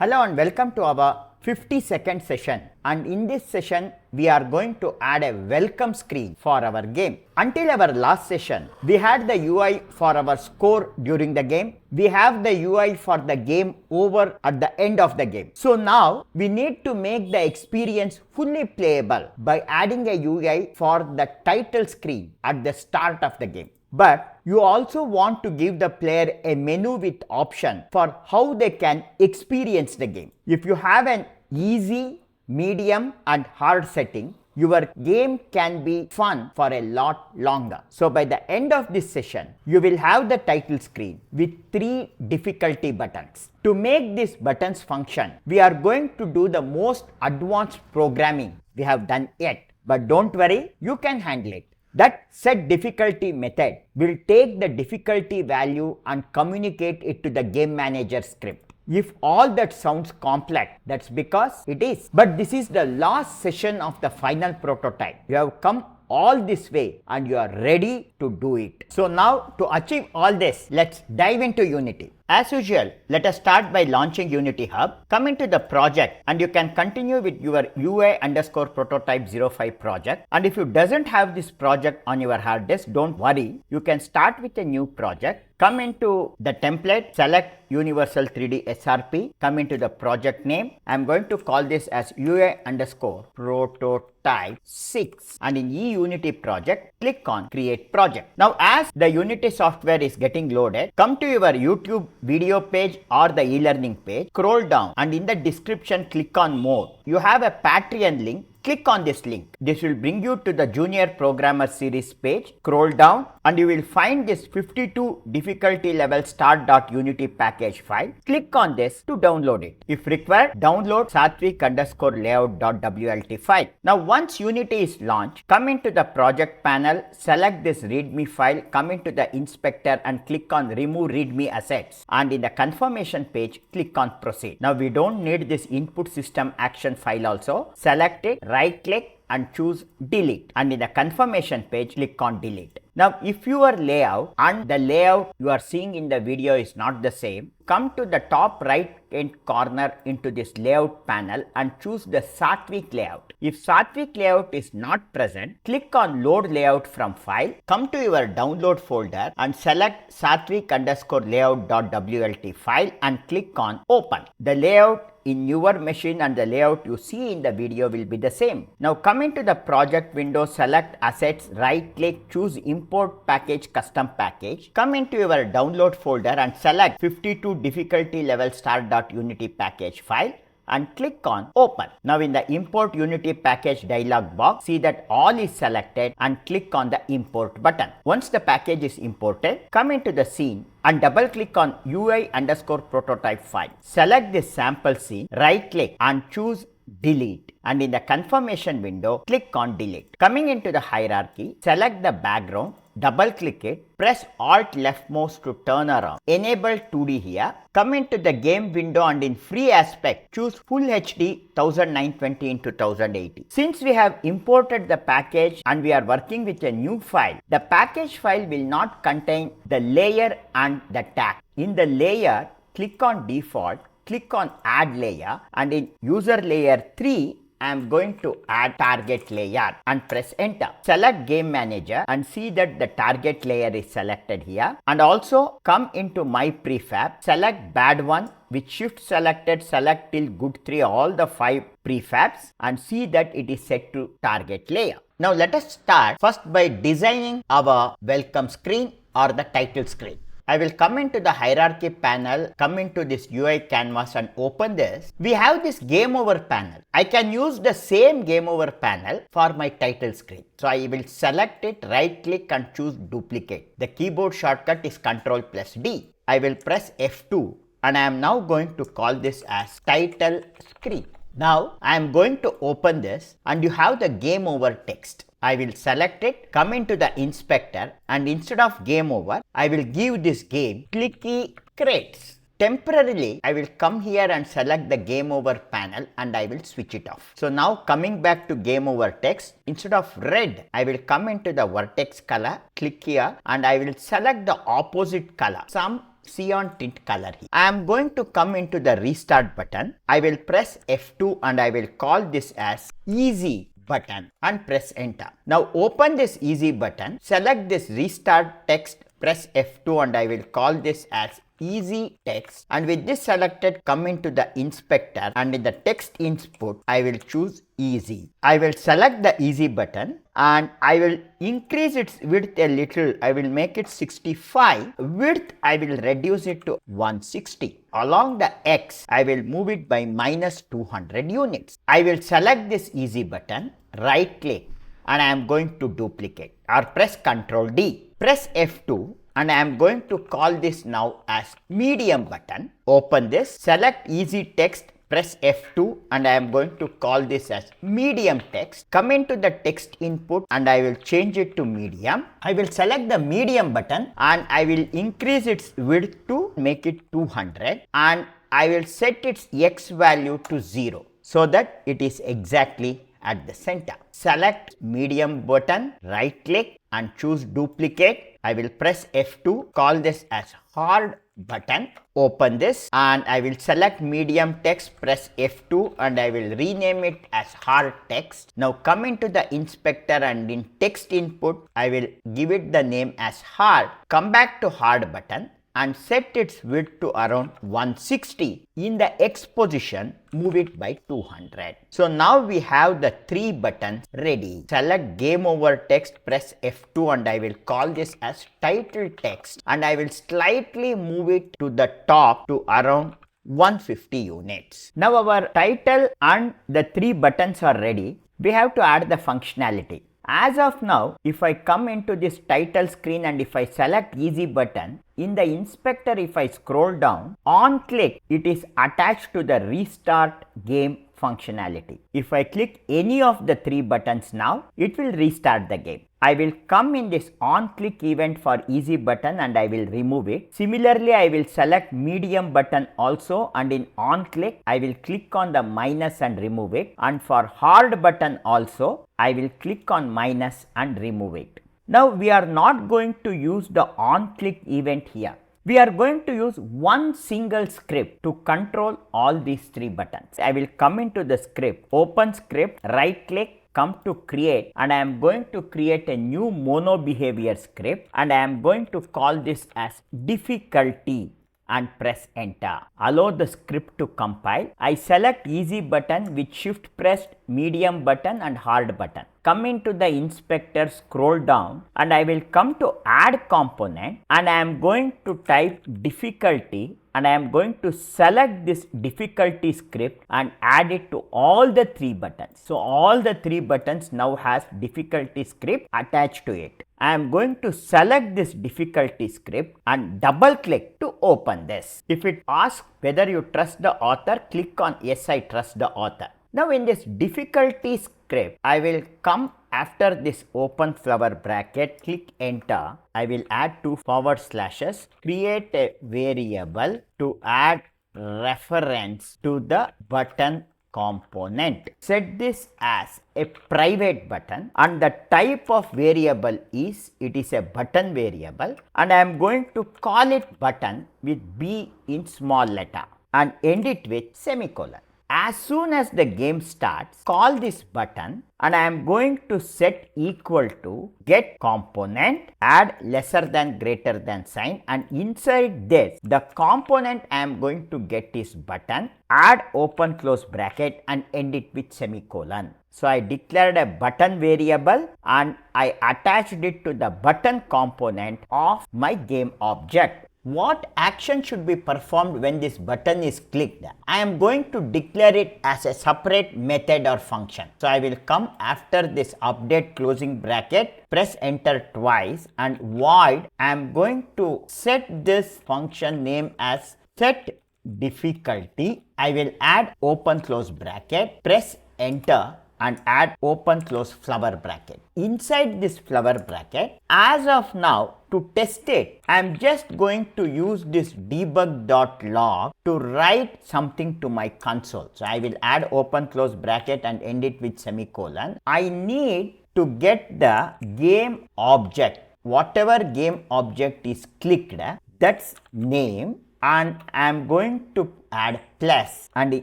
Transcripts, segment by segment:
Hello and welcome to our 50-second session, and in this session we are going to add a welcome screen for our game. Until our last session we had the UI for our score during the game. We have the UI for the game over at the end of the game. So now we need to make the experience fully playable by adding a UI for the title screen at the start of the game. But you also want to give the player a menu with option for how they can experience the game. If you have an easy, medium and hard setting, your game can be fun for a lot longer. So by the end of this session, you will have the title screen with 3 difficulty buttons. To make these buttons function, we are going to do the most advanced programming we have done yet. But don't worry, you can handle it. That set difficulty method will take the difficulty value and communicate it to the GameManager script. If all that sounds complex, that's because it is. But this is the last session of the final prototype. You have come all this way and you are ready to do it. So now to achieve all this, let's dive into Unity. As usual, let us start by launching Unity Hub. Come into the project and you can continue with your UI_prototype05 project. And if you doesn't have this project on your hard disk, don't worry. You can start with a new project. Come into the template, select Universal 3D SRP, come into the project name. I'm going to call this as UI_prototype6, and in eUnity project, click on create project. Now as the Unity software is getting loaded, come to your YouTube video page or the e-learning page, scroll down and in the description click on more. You have a Patreon link. Click on this link. This will bring you to the Junior Programmer Series page. Scroll down and you will find this 52 difficulty level start.unity package file. Click on this to download it. If required, download Sartreek_layout.wlt file. Now once Unity is launched, come into the project panel, select this Readme file, come into the inspector and click on remove Readme assets. And in the confirmation page, click on proceed. Now we don't need this input system action file also. Select it, right click and choose delete, and in the confirmation page click on delete. Now if your layout and the layout you are seeing in the video is not the same, come to the top right hand corner into this layout panel and choose the Sartreek layout. If Sartreek layout is not present, click on load layout from file, come to your download folder and select Sartreek_layout.wlt file and click on open. The layout in your machine and the layout you see in the video will be the same. Now come into the project window, select assets, right click, choose import package custom package, come into your download folder and select 52 difficulty level start.unity package file and click on open. Now in the import Unity package dialog box, see that all is selected and click on the import button. Once the package is imported, come into the scene and double click on UI_prototype file. Select this sample scene, right click and choose delete, and in the confirmation window click on delete. Coming into the hierarchy, select the background, double click it, press Alt left mouse to turn around, enable 2D here, come into the game window and in free aspect choose Full HD 1920 x 1080. Since we have imported the package and we are working with a new file, the package file will not contain the layer and the tag. In the layer, click on default, click on add layer, and in user layer 3 I am going to add target layer and press enter. Select GameManager and see that the target layer is selected here, and also come into my prefab, select bad one with shift selected, select till good 3 all the 5 prefabs and see that it is set to target layer. Now let us start first by designing our welcome screen or the title screen. I will come into the hierarchy panel, come into this UI canvas and open this. We have this game over panel. I can use the same game over panel for my title screen. So I will select it, right click and choose duplicate. The keyboard shortcut is Ctrl+D. I will press F2 and I am now going to call this as title screen. Now I am going to open this and you have the game over text. I will select it, come into the inspector and instead of game over, I will give this game clicky crates. Temporarily, I will come here and select the game over panel and I will switch it off. So now coming back to game over text, instead of red, I will come into the vertex color, click here and I will select the opposite color, some cyan tint color here. I am going to come into the restart button. I will press F2 and I will call this as easy button and press enter. Now open this easy button, select this restart text, press F2 and I will call this as easy text, and with this selected, come into the inspector and in the text input I will choose easy. I will select the easy button and I will increase its width a little. I will make it 65. Width I will reduce it to 160. Along the X I will move it by minus 200 units. I will select this easy button, right click, and I am going to duplicate or press Ctrl D. Press F2 and I am going to call this now as medium button. Open this, select easy text, press F2 and I am going to call this as medium text. Come into the text input and I will change it to medium. I will select the medium button and I will increase its width to make it 200 and I will set its X value to 0 so that it is exactly at the center. Select medium button, right click and choose duplicate. I will press F2, call this as hard button, open this and I will select medium text, press F2 and I will rename it as hard text. Now come into the inspector and in text input I will give it the name as hard. Come back to hard button and set its width to around 160. In the X position, move it by 200. So now we have the 3 buttons ready. Select game over text, press F2 and I will call this as title text and I will slightly move it to the top to around 150 units. Now our title and the 3 buttons are ready. We have to add the functionality. As of now, if I come into this title screen and if I select easy button, in the inspector if I scroll down, on click it is attached to the restart game functionality. If I click any of the 3 buttons now, it will restart the game. I will come in this on click event for easy button and I will remove it. Similarly, I will select medium button also and in on click I will click on the minus and remove it, and for hard button also I will click on minus and remove it. Now we are not going to use the on click event here. We are going to use one single script to control all these 3 buttons. I will come into the script, open script, right click, come to create and I am going to create a new mono behavior script and I am going to call this as difficulty and press enter. Allow the script to compile. I select easy button with shift pressed, medium button and hard button. Come into the inspector, scroll down and I will come to add component and I am going to type difficulty and I am going to select this difficulty script and add it to all the 3 buttons. So all the 3 buttons now has difficulty script attached to it. I am going to select this difficulty script and double click to open this. If it asks whether you trust the author, click on yes, I trust the author. Now in this difficulty script, I will come after this open flower bracket, click enter. I will add 2 forward slashes, create a variable to add reference to the button component. Set this as a private button and the type of variable is, it is a button variable and I am going to call it button with B in small letter and end it with semicolon. As soon as the game starts, call this button and I am going to set equal to get component, add lesser than greater than sign and inside this the component I am going to get is button, add open close bracket and end it with semicolon. So I declared a button variable and I attached it to the button component of my game object. What action should be performed when this button is clicked? I am going to declare it as a separate method or function. So I will come after this update closing bracket, press enter twice and void. I am going to set this function name as set difficulty. I will add open close bracket, press enter and add open close flower bracket. Inside this flower bracket, as of now, to test it, I am just going to use this Debug.Log to write something to my console. So I will add open close bracket and end it with semicolon. I need to get the game object. Whatever game object is clicked, that's name, and I am going to add plus and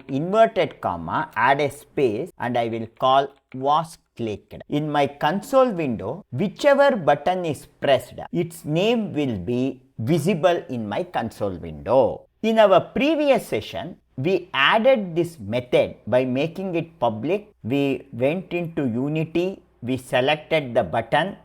inverted comma, add a space, and I will call was clicked. In my console window, whichever button is pressed, its name will be visible in my console window. In our previous session, we added this method by making it public. We went into Unity, we selected the button,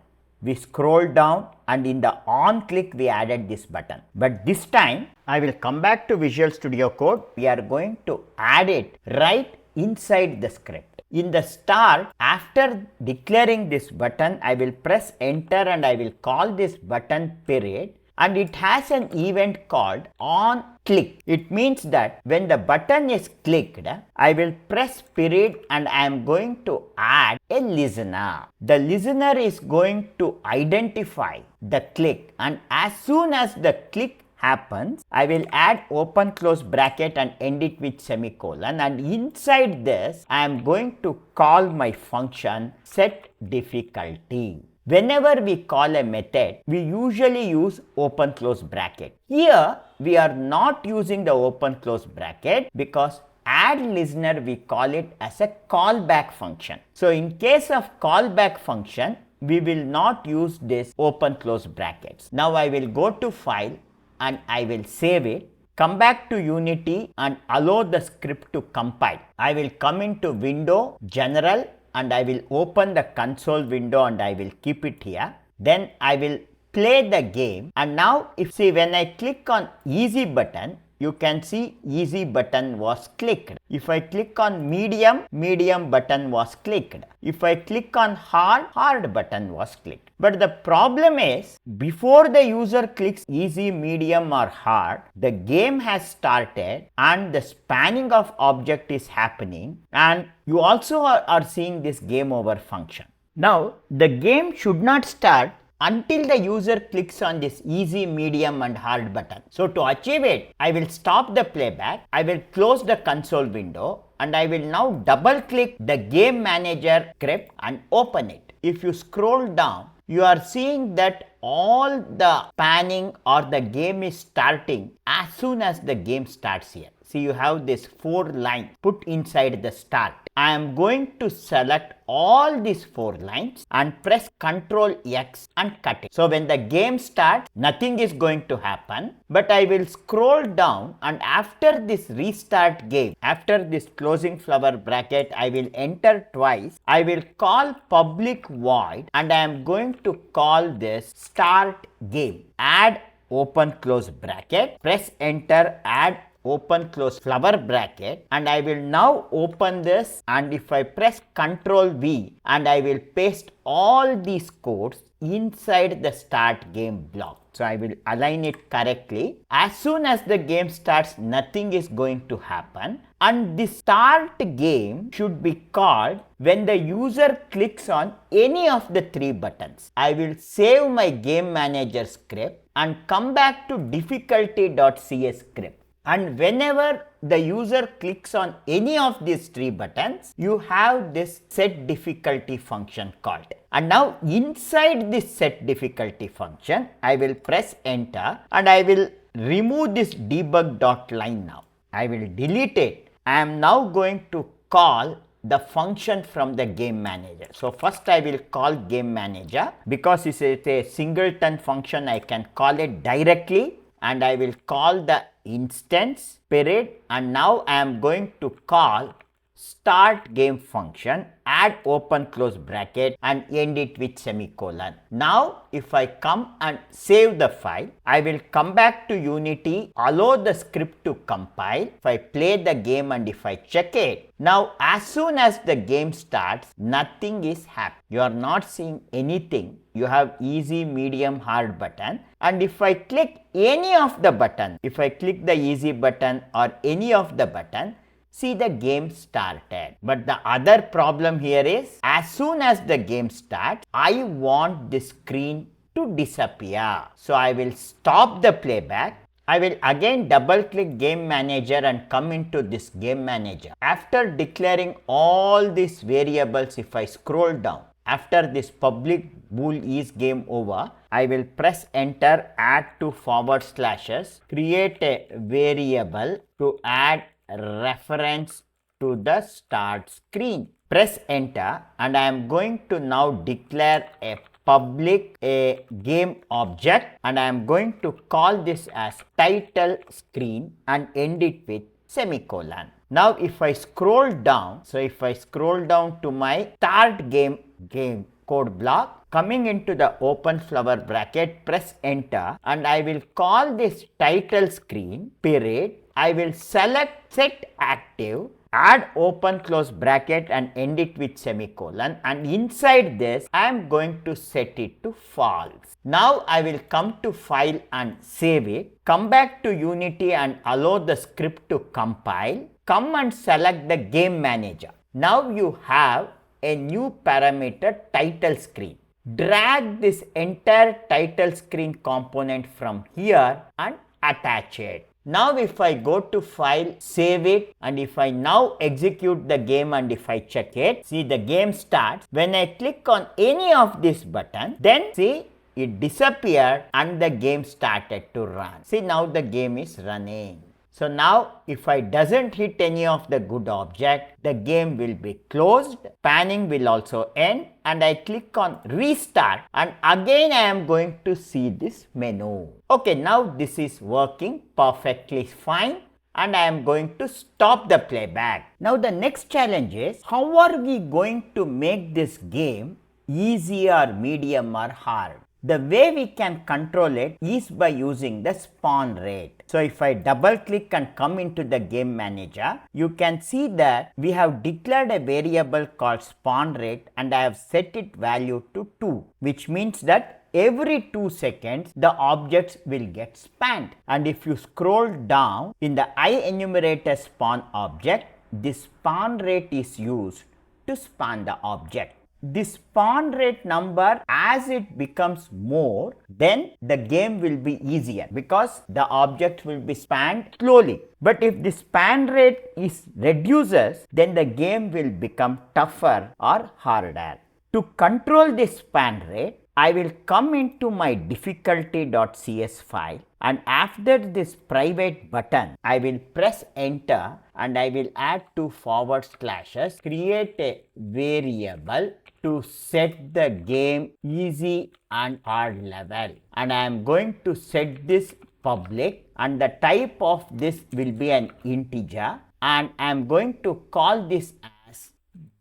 we scrolled down, and in the OnClick we added this button. But this time I will come back to Visual Studio Code. We are going to add it right inside the script. In the start, after declaring this button, I will press enter and I will call this button period, and it has an event called OnClick. It means that when the button is clicked, I will press period and I am going to add a listener. The listener is going to identify the click, and as soon as the click happens, I will add open close bracket and end it with semicolon, and inside this I am going to call my function set difficulty. Whenever we call a method, we usually use open close bracket. Here we are not using the open close bracket because add listener we call it as a callback function. So in case of callback function, we will not use this open close brackets. Now I will go to file and I will save it. Come back to Unity and allow the script to compile. I will come into Window, General, and I will open the console window and I will keep it here. Then I will play the game, and now if see when I click on easy button, you can see easy button was clicked. If I click on medium, medium button was clicked. If I click on hard, hard button was clicked. But the problem is, before the user clicks easy, medium or hard, the game has started and the spanning of object is happening, and you also are seeing this game over function. Now the game should not start until the user clicks on this easy, medium and hard button. So to achieve it, I will stop the playback, I will close the console window, and I will now double click the GameManager script and open it. If you scroll down, you are seeing that all the panning or the game is starting as soon as the game starts here. See, you have this 4 lines put inside the start. I am going to select all these 4 lines and press Ctrl X and cut it. So when the game starts, nothing is going to happen, but I will scroll down, and after this restart game, after this closing flower bracket, I will enter twice. I will call public void and I am going to call this StartGame. Add open close bracket, press enter, add open close flower bracket, and I will now open this, and if I press Ctrl V and I will paste all these codes inside the StartGame block. So I will align it correctly. As soon as the game starts, nothing is going to happen, and the start game should be called when the user clicks on any of the 3 buttons. I will save my GameManager script and come back to difficulty.cs script. And whenever the user clicks on any of these 3 buttons, you have this set difficulty function called. And now inside this set difficulty function, I will press enter and I will remove this Debug.Log now. I will delete it. I am now going to call the function from the GameManager. So first I will call GameManager, because it's a singleton function, I can call it directly, and I will call the instance period, and now I am going to call start game function, add open close bracket and end it with semicolon. Now if I come and save the file, I will come back to Unity, allow the script to compile. If I play the game and if I check it, now as soon as the game starts, nothing is happening. You are not seeing anything. You have easy, medium, hard button, and if I click any of the button, if I click the easy button or any of the button, see the game started. But the other problem here is, as soon as the game starts, I want the screen to disappear. So I will stop the playback. I will again double click GameManager and come into this GameManager. After declaring all these variables, if I scroll down, After this public bool is game over, I will press enter, add two forward slashes, create a variable to add reference to the start screen. Press enter and I am going to now declare a public game object and I am going to call this as title screen and end it with semicolon. Now if I scroll down, to my start game code block, coming into the open flower bracket, press enter and I will call this title screen period. I will select set active, add open close bracket and end it with semicolon, and inside this I am going to set it to false. Now I will come to file and save it, come back to Unity and allow the script to compile, come and select the game manager. Now you have a new parameter title screen. Drag this entire title screen component from here and attach it. Now if I go to file, save it, and if I now execute the game and if I check it, see the game starts. When I click on any of this button, then see it disappeared and the game started to run. See now the game is running. So now if I doesn't hit any of the good object, the game will be closed, panning will also end, and I click on restart and again I am going to see this menu. Okay, now this is working perfectly fine and I am going to stop the playback. Now the next challenge is, how are we going to make this game easy or medium or hard? The way we can control it is by using the spawn rate. So if I double click and come into the game manager, you can see that we have declared a variable called spawn rate and I have set it value to 2, which means that every 2 seconds the objects will get spanned. And if you scroll down in the IEnumerator spawn object, this spawn rate is used to span the object. This spawn rate number, as it becomes more, then the game will be easier because the object will be spanned slowly. But if the span rate is reduces, then the game will become tougher or harder. To control this span rate, I will come into my difficulty.cs file and after this private button, I will press enter and I will add two forward slashes, create a variable to set the game easy and hard level. And I am going to set this public and the type of this will be an integer and I am going to call this as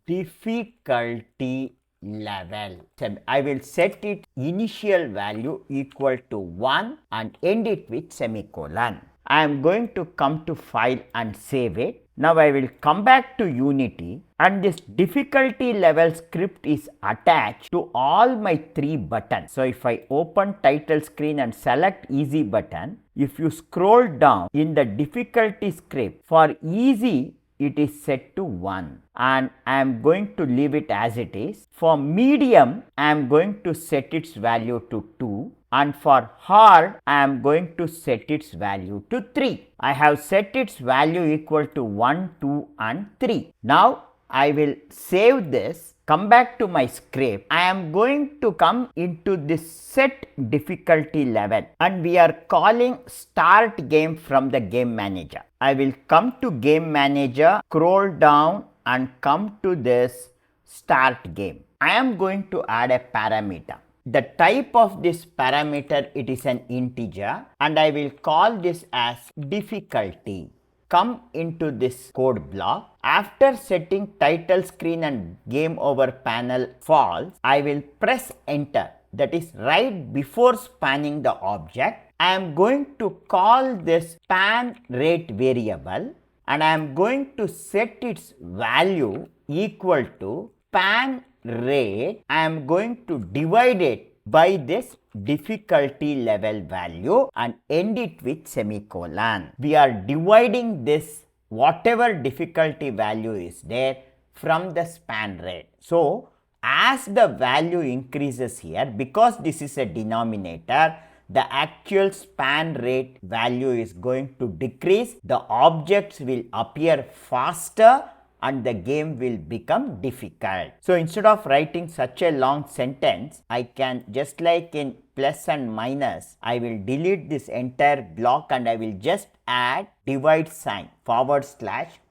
difficulty level. So I will set its initial value equal to 1 and end it with semicolon. I am going to come to file and save it. Now I will come back to Unity and this difficulty level script is attached to all my 3 buttons. So if I open title screen and select easy button, if you scroll down in the difficulty script, for easy it is set to 1 and I am going to leave it as it is. For medium, I am going to set its value to 2 and for hard, I am going to set its value to 3. I have set its value equal to 1, 2 and 3. Now I will save this, come back to my script. I am going to come into this set difficulty level and we are calling start game from the game manager. I will come to game manager, scroll down and come to this start game. I am going to add a parameter. The type of this parameter, it is an integer and I will call this as difficulty. Come into this code block. After setting title screen and game over panel false, I will press enter. That is right before spanning the object. I am going to call this span rate variable and I am going to set its value equal to span rate. I am going to divide it by this difficulty level value and end it with semicolon. We are dividing this whatever difficulty value is there from the span rate. So as the value increases here, because this is a denominator, the actual span rate value is going to decrease. The objects will appear faster and the game will become difficult. So instead of writing such a long sentence, I can, just like in plus and minus, I will delete this entire block and I will just add divide sign, /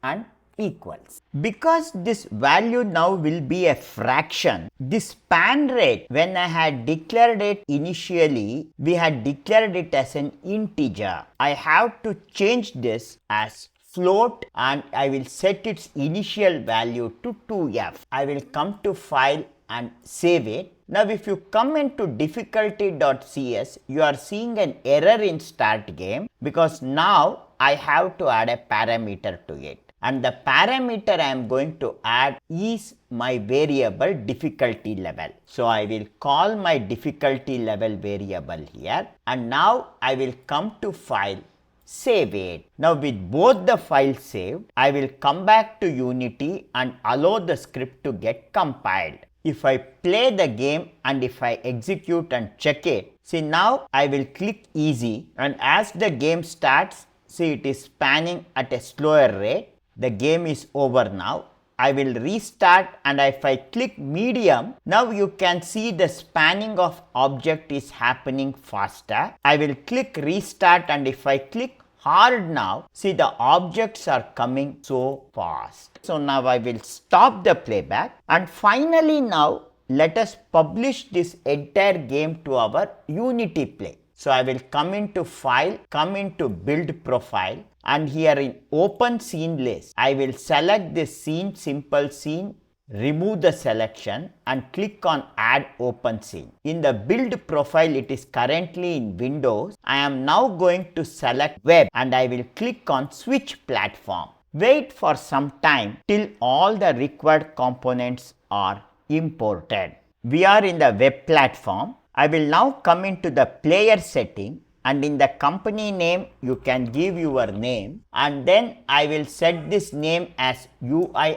and equals. Because this value now will be a fraction, this span rate, when I had declared it initially, we had declared it as an integer. I have to change this as float and I will set its initial value to 2f. I will come to file and save it. Now if you come into difficulty.cs, you are seeing an error in StartGame because now I have to add a parameter to it. And the parameter I am going to add is my variable difficulty level. So I will call my difficulty level variable here, and now I will come to file, save it. Now with both the files saved, I will come back to Unity and allow the script to get compiled. If I play the game and if I execute and check it, see now I will click easy, and as the game starts, see it is spanning at a slower rate. The game is over now. I will restart, and if I click medium, now you can see the spanning of object is happening faster. I will click restart, and if I click hard now, see the objects are coming so fast. So now I will stop the playback, and finally now let us publish this entire game to our Unity Play. So I will come into file, come into build profile, and here in open scene list, I will select this scene, simple scene, remove the selection and click on add open scene. In the build profile, it is currently in Windows. I am now going to select web and I will click on switch platform. Wait for some time till all the required components are imported. We are in the web platform. I will now come into the player setting, and in the company name you can give your name, and then I will set this name as UI_prototype.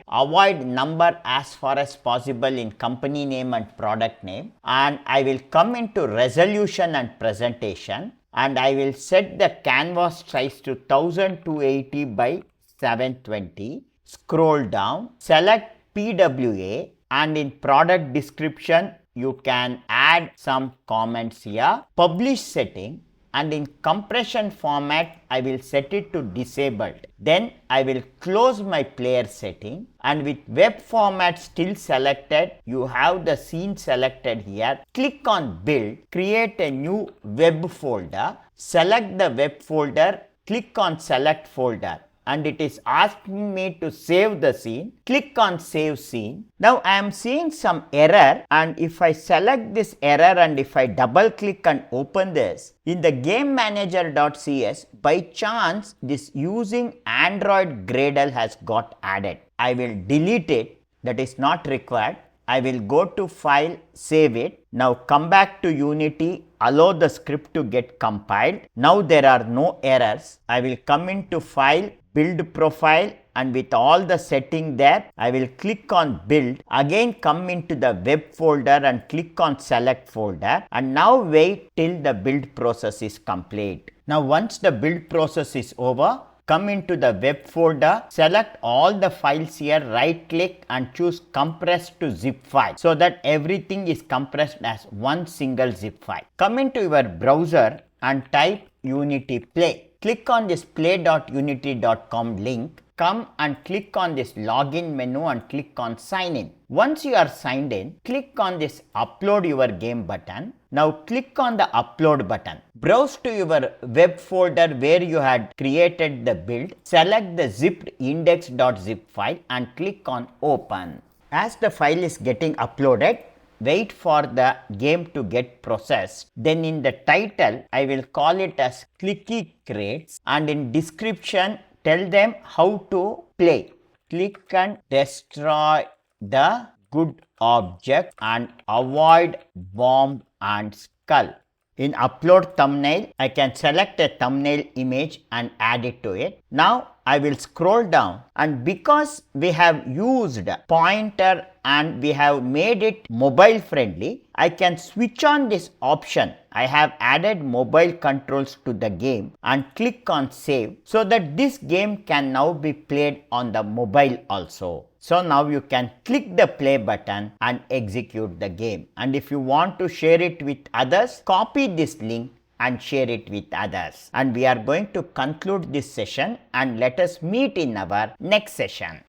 Avoid number as far as possible in company name and product name, and I will come into resolution and presentation, and I will set the canvas size to 1280 by 720. Scroll down, select PWA, and in product description you can add some comments here. Publish setting, and in compression format I will set it to disabled. Then I will close my player setting, and with web format still selected, you have the scene selected here. Click on build, create a new web folder, select the web folder, click on select folder, and it is asking me to save the scene. Click on save scene. Now I am seeing some error, and if I select this error and if I double click and open this, in the GameManager.cs, by chance this using Android Gradle has got added. I will delete it, that is not required. I will go to file, save it. Now come back to Unity, allow the script to get compiled. Now there are no errors. I will come into file, build profile, and with all the setting there, I will click on build. Again come into the web folder and click on select folder, and now wait till the build process is complete. Now once the build process is over, come into the web folder, select all the files here, right click and choose compress to zip file, so that everything is compressed as one single zip file. Come into your browser and type Unity Play. Click on this play.unity.com link. Come and click on this login menu and click on sign in. Once you are signed in, click on this upload your game button. Now click on the upload button. Browse to your web folder where you had created the build. Select the zipped index.zip file and click on open. As the file is getting uploaded, wait for the game to get processed. Then in the title, I will call it as Clicky Crates, and in description, tell them how to play. Click and destroy the good object and avoid bomb and skull. In upload thumbnail, I can select a thumbnail image and add it to it. Now I will scroll down, and because we have used pointer and we have made it mobile friendly, I can switch on this option I have added mobile controls to the game and click on save so that this game can now be played on the mobile also. So now you can click the play button and execute the game. And if you want to share it with others, copy this link and share it with others. And we are going to conclude this session and let us meet in our next session.